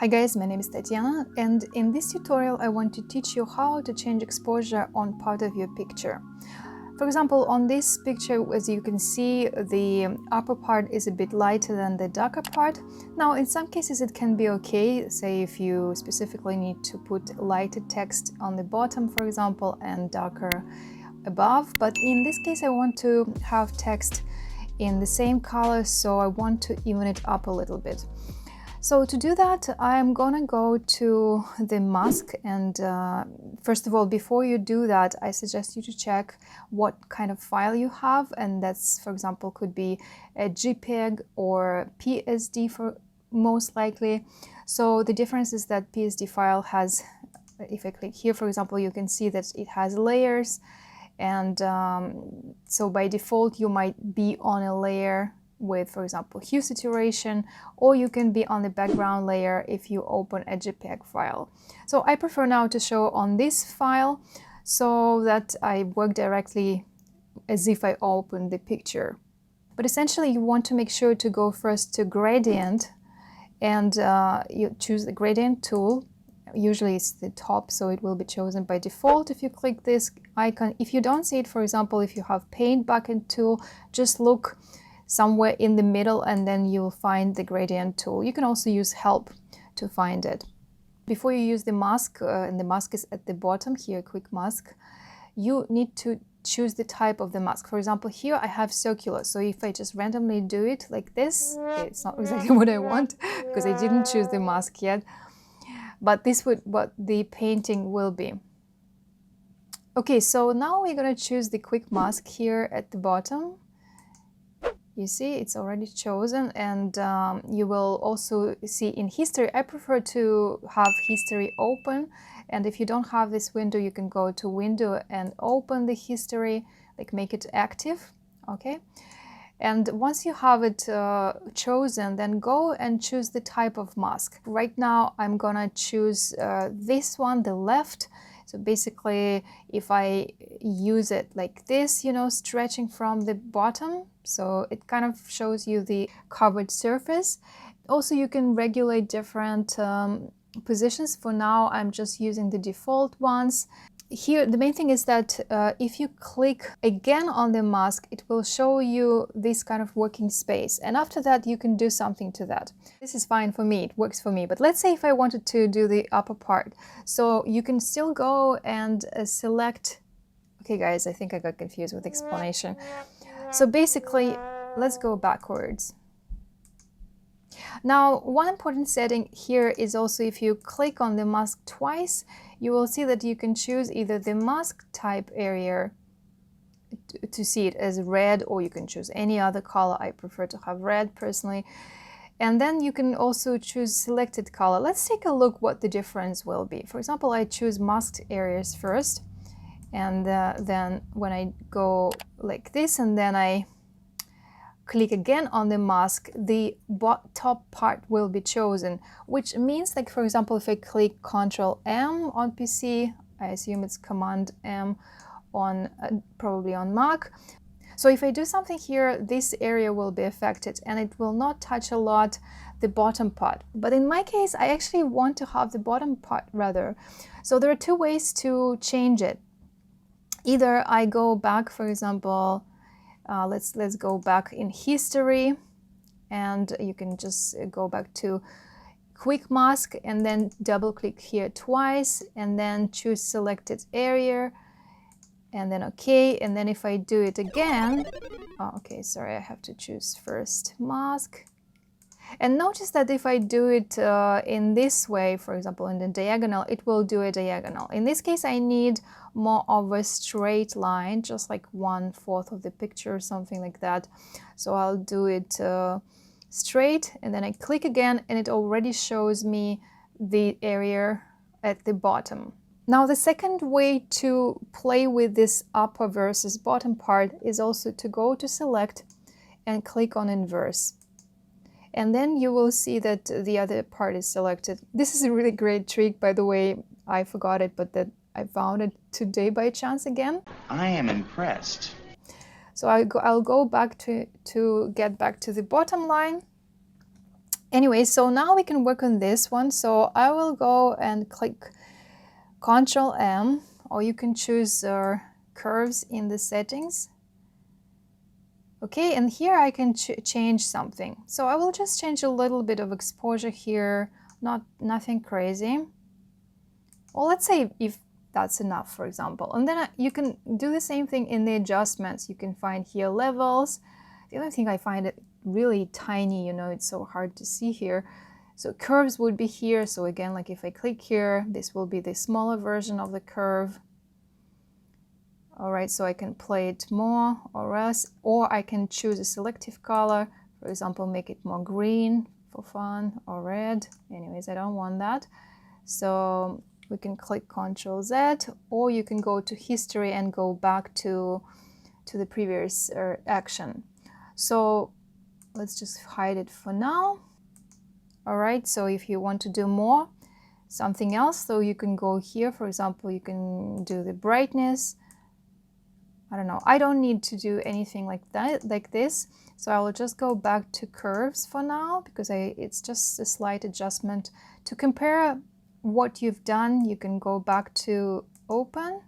Hi guys, my name is Tatiana, and in this tutorial I want to teach you how to change exposure on part of your picture. For example, on this picture, as you can see, the upper part is a bit lighter than the darker part. Now, in some cases it can be okay, say if you specifically need to put lighter text on the bottom, for example, and darker above, but in this case I want to have text in the same color, so I want to even it up a little bit. So to do that, I'm gonna go to the mask, and first of all, before you do that, I suggest you to check what kind of file you have, and that's, for example, could be a JPEG or PSD for most likely. So the difference is that PSD file has, if I click here, for example, you can see that it has layers, and so by default you might be on a layer with, for example, hue saturation, or you can be on the background layer if you open a JPEG file. So I prefer now to show on this file so that I work directly as if I opened the picture. But essentially you want to make sure to go first to gradient, and you choose the gradient tool. Usually it's the top, so it will be chosen by default if you click this icon. If you don't see it, for example, if you have paint bucket tool, just look somewhere in the middle and then you'll find the gradient tool. You can also use help to find it. Before you use the mask, and the mask is at the bottom here, quick mask, you need to choose the type of the mask. For example, here I have circular, so if I just randomly do it like this, okay, it's not exactly what I want because I didn't choose the mask yet, but this would what the painting will be. Okay, so now we're going to choose the quick mask here at the bottom. You see, it's already chosen, and you will also see in history. I prefer to have history open, and if you don't have this window, you can go to window and open the history, like make it active, okay? And once you have it chosen, then go and choose the type of mask. Right now, I'm gonna choose this one, the left. So basically, if I use it like this, you know, stretching from the bottom, so it kind of shows you the covered surface. Also, you can regulate different positions. For now, I'm just using the default ones. Here, the main thing is that if you click again on the mask, it will show you this kind of working space. And after that, you can do something to that. This is fine for me, it works for me. But let's say if I wanted to do the upper part. So you can still go and select. Okay, guys, I think I got confused with the explanation. So basically, let's go backwards. Now, one important setting here is also if you click on the mask twice, you will see that you can choose either the mask type area to see it as red, or you can choose any other color. I prefer to have red personally. And then you can also choose selected color. Let's take a look what the difference will be. For example, I choose masked areas first, and then when I go like this and then I click again on the mask, the top part will be chosen, which means, like, for example, if I click Ctrl M on PC, I assume it's Command M on probably on Mac. So if I do something here, this area will be affected and it will not touch a lot the bottom part. But in my case, I actually want to have the bottom part rather. So there are two ways to change it. Either I go back, for example, let's go back in history, and you can just go back to quick mask and then double click here twice and then choose selected area and then okay. And then if I do it again, okay, sorry, I have to choose first mask. And notice that if I do it in this way, for example, in the diagonal, it will do a diagonal. In this case, I need more of a straight line, just like 1/4 of the picture or something like that. So I'll do it straight, and then I click again, and it already shows me the area at the bottom. Now, the second way to play with this upper versus bottom part is also to go to select and click on inverse. And then you will see that the other part is selected. This is a really great trick, by the way. I forgot it, but that I found it today by chance again. I am impressed. So I'll go back to get back to the bottom line. Anyway, so now we can work on this one. So I will go and click Ctrl M, or you can choose curves in the settings. Okay, and here I can change something. So I will just change a little bit of exposure here, nothing crazy. Or let's say if that's enough, for example. And then you can do the same thing in the adjustments. You can find here levels. The other thing I find it really tiny, you know, it's so hard to see here. So curves would be here. So again, like if I click here, this will be the smaller version of the curve. All right, so I can play it more or less, or I can choose a selective color. For example, make it more green for fun, or red. Anyways, I don't want that. So we can click Ctrl Z, or you can go to history and go back to the previous action. So let's just hide it for now. All right, so if you want to do more, something else, so you can go here. For example, you can do the brightness. I don't know, I don't need to do anything like that, like this. So I will just go back to curves for now, because it's just a slight adjustment. To compare what you've done, you can go back to open,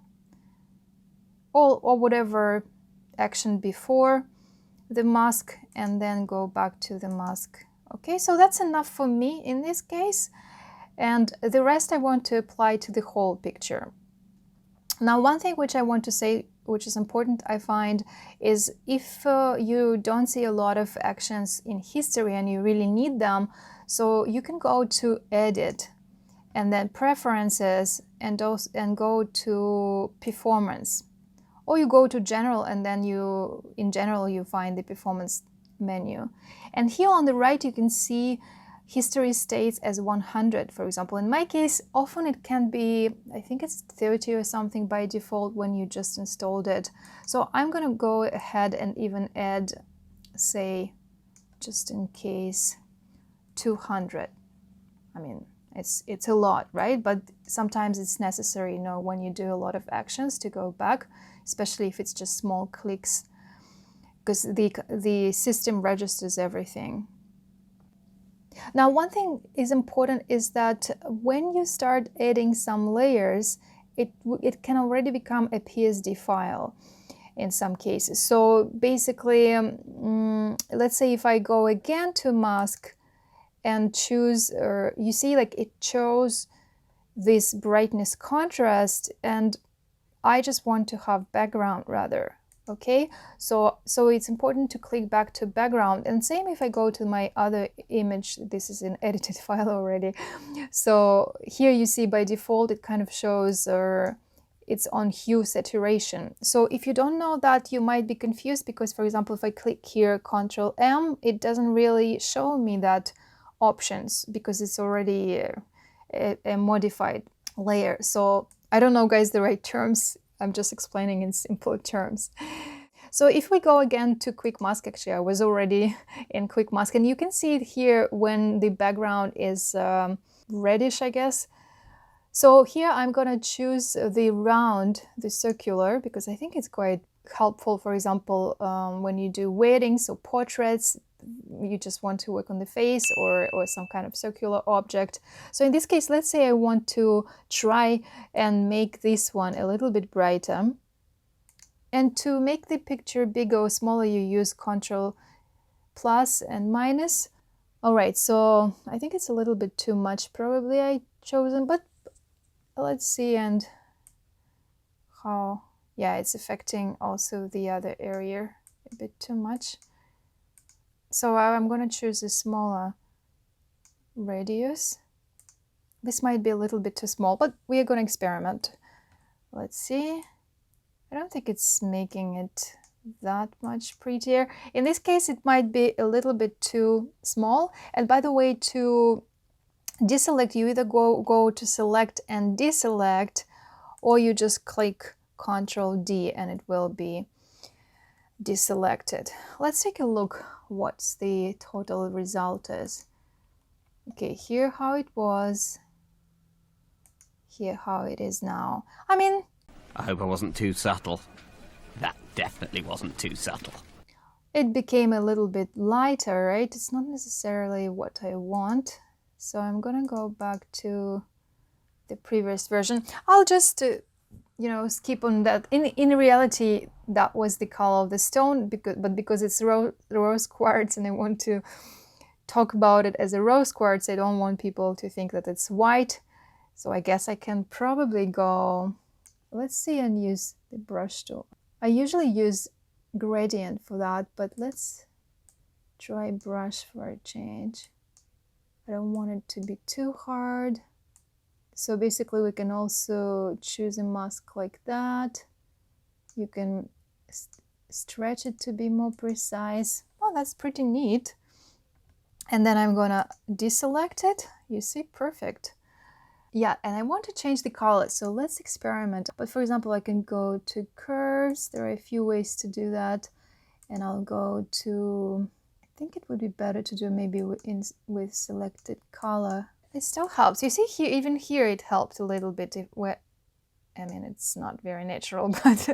or whatever action before the mask, and then go back to the mask. Okay, so that's enough for me in this case. And the rest I want to apply to the whole picture. Now, one thing which I want to say, which is important, I find, is if you don't see a lot of actions in history and you really need them, so you can go to Edit, and then Preferences, and go to Performance. Or you go to General, and then in General you find the Performance menu. And here on the right you can see history states as 100, for example. In my case, often it can be, I think it's 30 or something by default when you just installed it. So I'm going to go ahead and even add, say, just in case, 200. I mean, it's a lot, right? But sometimes it's necessary, you know, when you do a lot of actions, to go back, especially if it's just small clicks, because the system registers everything. Now, one thing is important is that when you start adding some layers, it can already become a PSD file in some cases. So basically, let's say if I go again to mask and choose, you see, like it chose this brightness contrast, and I just want to have background rather. Okay, so it's important to click back to background. And same if I go to my other image, this is an edited file already. So here you see by default it kind of shows it's on hue saturation. So if you don't know that, you might be confused, because for example, if I click here Ctrl M, it doesn't really show me that options, because it's already a modified layer. So I don't know, guys, the right terms. I'm just explaining in simple terms. So if we go again to Quick Mask, actually I was already in Quick Mask, and you can see it here when the background is reddish, I guess. So here I'm gonna choose the round, the circular, because I think it's quite helpful. For example, when you do weddings or portraits, you just want to work on the face or some kind of circular object. So in this case, let's say I want to try and make this one a little bit brighter. And to make the picture bigger or smaller, you use Ctrl plus and minus. All right, so I think it's a little bit too much probably I chosen, but let's see. And how, yeah, it's affecting also the other area a bit too much. So I'm going to choose a smaller radius. This might be a little bit too small, but we are going to experiment. Let's see. I don't think it's making it that much prettier. In this case, it might be a little bit too small. And by the way, to deselect, you either go to select and deselect, or you just click Ctrl D and it will be deselected. Let's take a look what's the total result is. Okay, here how it was, here how it is now. I mean, I hope I wasn't too subtle. That definitely wasn't too subtle. it became a little bit lighter, right? It's not necessarily what I want. So I'm gonna go back to the previous version. I'll just, skip on that. In reality, that was the color of the stone, because it's rose quartz and I want to talk about it as a rose quartz. I don't want people to think that it's white. So I guess I can probably go, let's see, and use the brush tool. I usually use gradient for that, but let's try brush for a change. I don't want it to be too hard. So basically we can also choose a mask like that. You can stretch it to be more precise. Oh, that's pretty neat. And then I'm gonna deselect it. You see, perfect. Yeah, and I want to change the color, so let's experiment. But for example, I can go to curves. There are a few ways to do that. And I'll go to, I think it would be better to do maybe with selected color. It still helps. You see here, even here it helped a little bit. I mean, it's not very natural, but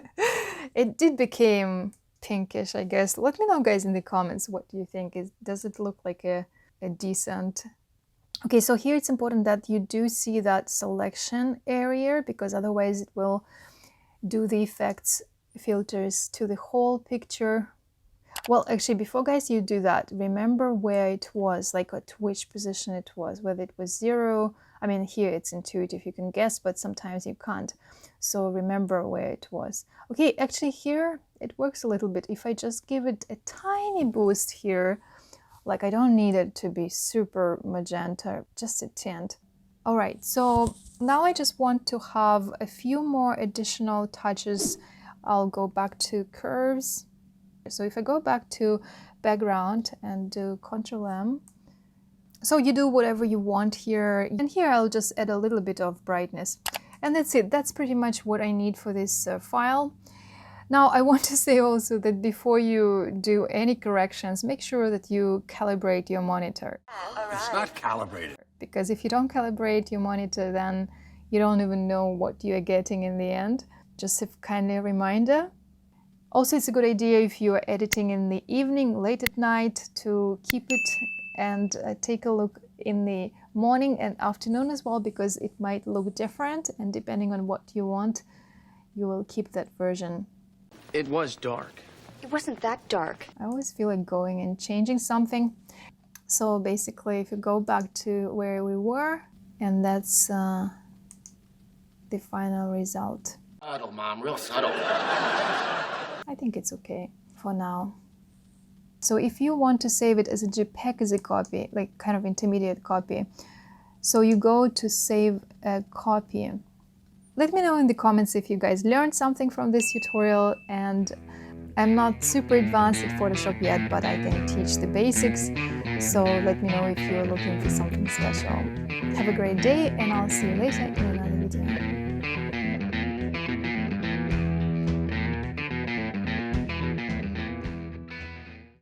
it did become pinkish, I guess. Let me know, guys, in the comments, what do you think? Does it look like a decent... Okay, so here it's important that you do see that selection area, because otherwise it will do the effects filters to the whole picture. Well, actually, before, guys, you do that, remember where it was, like at which position it was, whether it was 0. I mean, here it's intuitive, you can guess, but sometimes you can't. So remember where it was. Okay, actually here it works a little bit. If I just give it a tiny boost here, like I don't need it to be super magenta, just a tint. All right, so now I just want to have a few more additional touches. I'll go back to curves. So if I go back to background and do Ctrl-M, so you do whatever you want here. And here I'll just add a little bit of brightness. And that's it. That's pretty much what I need for this file. Now, I want to say also that before you do any corrections, make sure that you calibrate your monitor. It's not calibrated. Because if you don't calibrate your monitor, then you don't even know what you're getting in the end. Just a kindly reminder. Also, it's a good idea if you're editing in the evening, late at night, to keep it and take a look in the morning and afternoon as well, because it might look different, and depending on what you want, you will keep that version. It was dark. It wasn't that dark. I always feel like going and changing something. So basically, if you go back to where we were, and that's the final result. Subtle, Mom, real subtle. I think it's okay for now. So if you want to save it as a JPEG, as a copy, like kind of intermediate copy, so you go to save a copy. Let me know in the comments if you guys learned something from this tutorial, and I'm not super advanced at Photoshop yet, but I can teach the basics. So let me know if you're looking for something special. Have a great day, and I'll see you later in another video.